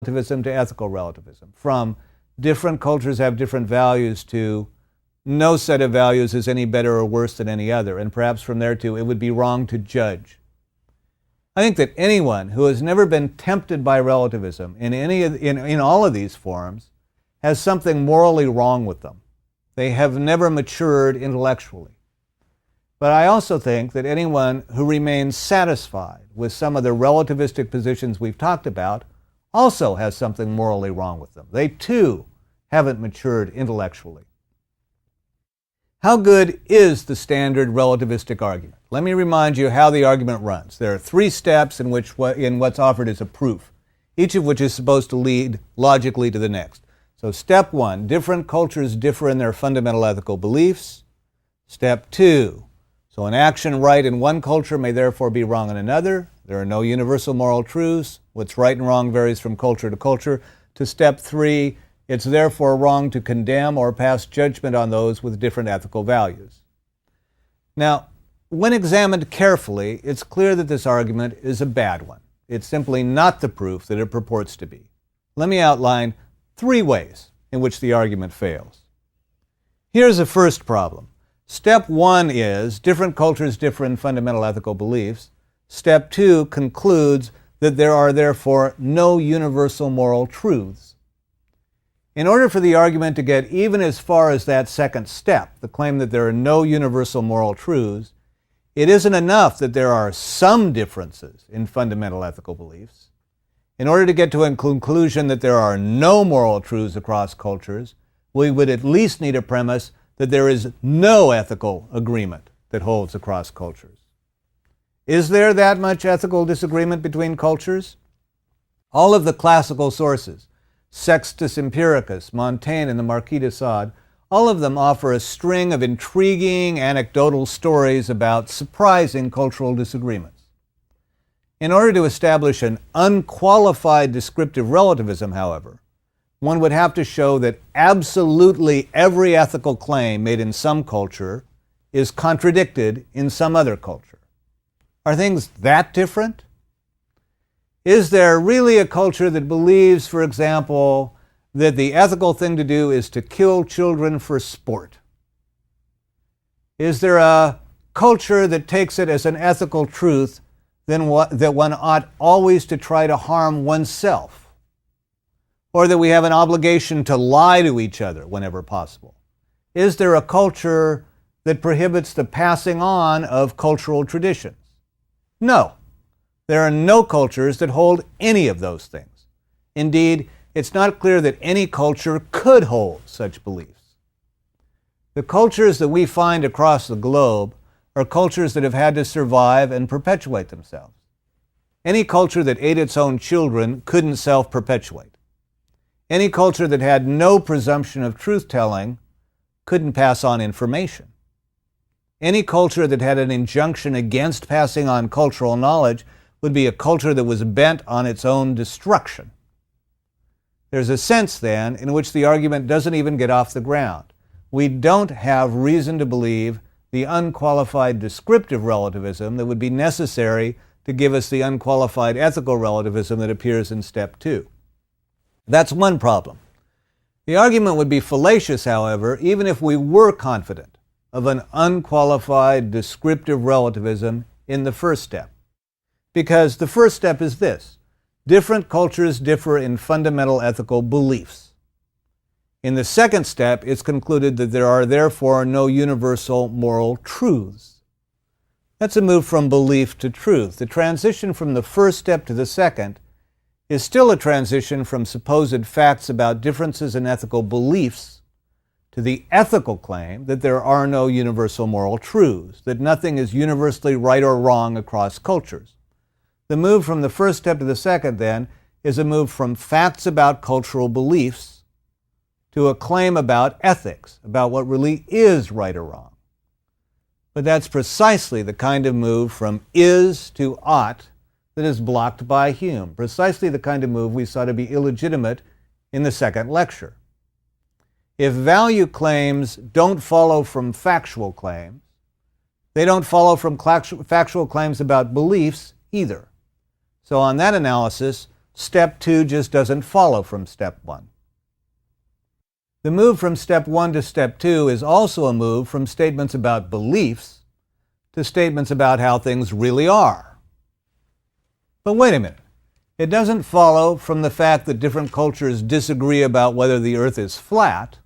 relativism to ethical relativism, from different cultures have different values to no set of values is any better or worse than any other, and perhaps from there to it would be wrong to judge. I think that anyone who has never been tempted by relativism in all of these forms has something morally wrong with them. They have never matured intellectually. But I also think that anyone who remains satisfied with some of the relativistic positions we've talked about also has something morally wrong with them. They too haven't matured intellectually. How good is the standard relativistic argument? Let me remind you how the argument runs. There are 3 steps in what's offered as a proof, each of which is supposed to lead logically to the next. So step 1, different cultures differ in their fundamental ethical beliefs. Step 2, so an action right in one culture may therefore be wrong in another. There are no universal moral truths. What's right and wrong varies from culture to culture. To step 3, it's therefore wrong to condemn or pass judgment on those with different ethical values. Now, when examined carefully, it's clear that this argument is a bad one. It's simply not the proof that it purports to be. Let me outline 3 ways in which the argument fails. Here's the first problem. Step 1 is different cultures differ in fundamental ethical beliefs. Step 2 concludes that there are therefore no universal moral truths. In order for the argument to get even as far as that second step, the claim that there are no universal moral truths, it isn't enough that there are some differences in fundamental ethical beliefs. In order to get to a conclusion that there are no moral truths across cultures, we would at least need a premise that there is no ethical agreement that holds across cultures. Is there that much ethical disagreement between cultures? All of the classical sources, Sextus Empiricus, Montaigne, and the Marquis de Sade, all of them offer a string of intriguing anecdotal stories about surprising cultural disagreements. In order to establish an unqualified descriptive relativism, however, one would have to show that absolutely every ethical claim made in some culture is contradicted in some other culture. Are things that different? Is there really a culture that believes, for example, that the ethical thing to do is to kill children for sport? Is there a culture that takes it as an ethical truth that one ought always to try to harm oneself? Or that we have an obligation to lie to each other whenever possible? Is there a culture that prohibits the passing on of cultural traditions? No. There are no cultures that hold any of those things. Indeed, it's not clear that any culture could hold such beliefs. The cultures that we find across the globe are cultures that have had to survive and perpetuate themselves. Any culture that ate its own children couldn't self-perpetuate. Any culture that had no presumption of truth-telling couldn't pass on information. Any culture that had an injunction against passing on cultural knowledge would be a culture that was bent on its own destruction. There's a sense, then, in which the argument doesn't even get off the ground. We don't have reason to believe the unqualified descriptive relativism that would be necessary to give us the unqualified ethical relativism that appears in step 2. That's one problem. The argument would be fallacious, however, even if we were confident of an unqualified descriptive relativism in the first step. Because the first step is this: different cultures differ in fundamental ethical beliefs. In the second step, it's concluded that there are therefore no universal moral truths. That's a move from belief to truth. The transition from the first step to the second is still a transition from supposed facts about differences in ethical beliefs to the ethical claim that there are no universal moral truths, that nothing is universally right or wrong across cultures. The move from the first step to the second, then, is a move from facts about cultural beliefs to a claim about ethics, about what really is right or wrong. But that's precisely the kind of move from is to ought that is blocked by Hume, precisely the kind of move we saw to be illegitimate in the second lecture. If value claims don't follow from factual claims, they don't follow from factual claims about beliefs either. So on that analysis, step 2 just doesn't follow from step 1. The move from step 1 to step 2 is also a move from statements about beliefs to statements about how things really are. But wait a minute. It doesn't follow from the fact that different cultures disagree about whether the earth is flat,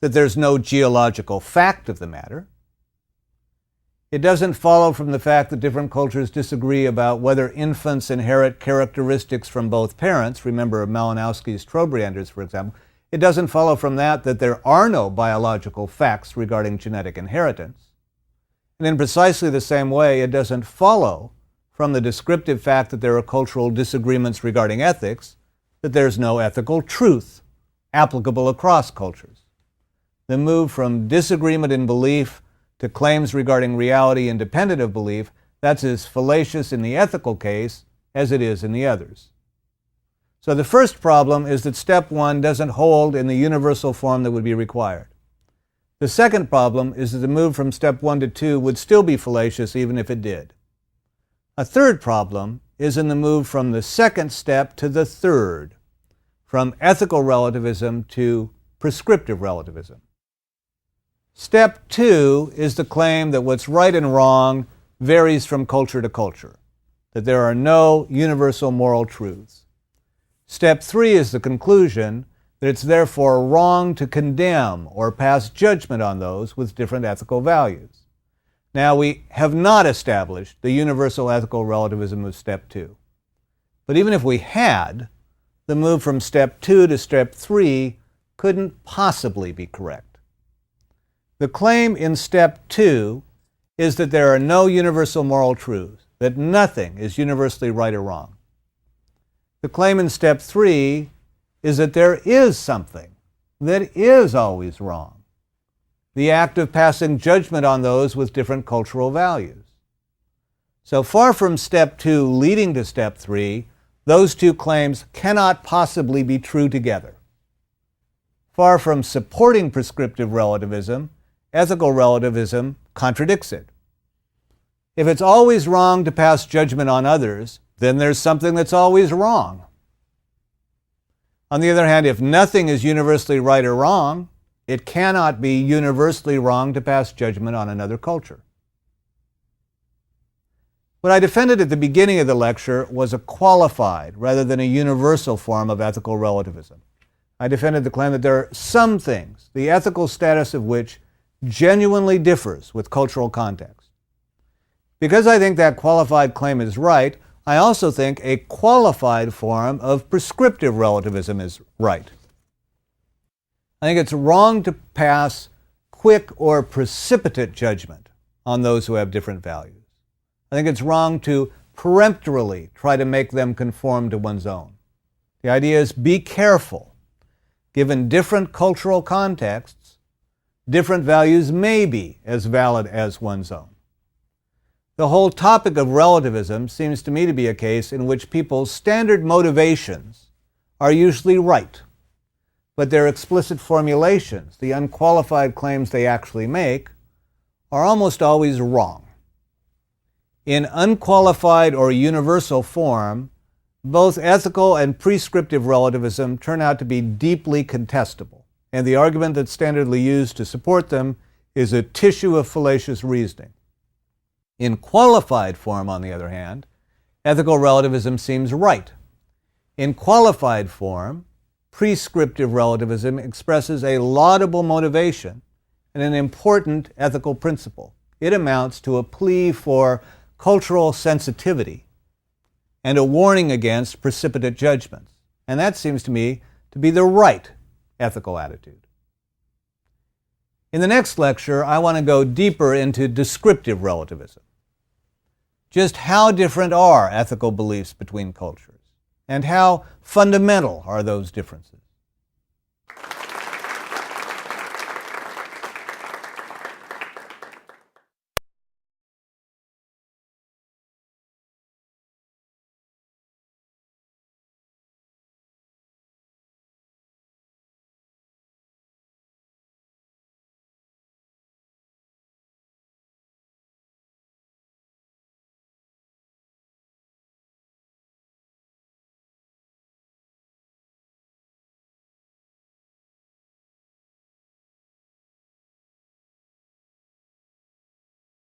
that there's no geological fact of the matter. It doesn't follow from the fact that different cultures disagree about whether infants inherit characteristics from both parents. Remember Malinowski's Trobrianders, for example. It doesn't follow from that there are no biological facts regarding genetic inheritance. And in precisely the same way, it doesn't follow from the descriptive fact that there are cultural disagreements regarding ethics that there's no ethical truth applicable across cultures. The move from disagreement in belief to claims regarding reality independent of belief, that's as fallacious in the ethical case as it is in the others. So the first problem is that step 1 doesn't hold in the universal form that would be required. The second problem is that the move from step 1 to 2 would still be fallacious even if it did. A third problem is in the move from the second step to the third, from ethical relativism to prescriptive relativism. Step 2 is the claim that what's right and wrong varies from culture to culture, that there are no universal moral truths. Step 3 is the conclusion that it's therefore wrong to condemn or pass judgment on those with different ethical values. Now, we have not established the universal ethical relativism of step 2. But even if we had, the move from step 2 to step 3 couldn't possibly be correct. The claim in step 2 is that there are no universal moral truths, that nothing is universally right or wrong. The claim in step 3 is that there is something that is always wrong, the act of passing judgment on those with different cultural values. So far from step 2 leading to step 3, those two claims cannot possibly be true together. Far from supporting prescriptive relativism, ethical relativism contradicts it. If it's always wrong to pass judgment on others, then there's something that's always wrong. On the other hand, if nothing is universally right or wrong, it cannot be universally wrong to pass judgment on another culture. What I defended at the beginning of the lecture was a qualified rather than a universal form of ethical relativism. I defended the claim that there are some things, the ethical status of which genuinely differs with cultural context. Because I think that qualified claim is right, I also think a qualified form of prescriptive relativism is right. I think it's wrong to pass quick or precipitate judgment on those who have different values. I think it's wrong to peremptorily try to make them conform to one's own. The idea is be careful. Given different cultural contexts, different values may be as valid as one's own. The whole topic of relativism seems to me to be a case in which people's standard motivations are usually right, but their explicit formulations, the unqualified claims they actually make, are almost always wrong. In unqualified or universal form, both ethical and prescriptive relativism turn out to be deeply contestable, and the argument that's standardly used to support them is a tissue of fallacious reasoning. In qualified form, on the other hand, ethical relativism seems right. In qualified form, prescriptive relativism expresses a laudable motivation and an important ethical principle. It amounts to a plea for cultural sensitivity and a warning against precipitate judgments. And that seems to me to be the right ethical attitude. In the next lecture, I want to go deeper into descriptive relativism. Just how different are ethical beliefs between cultures, and how fundamental are those differences?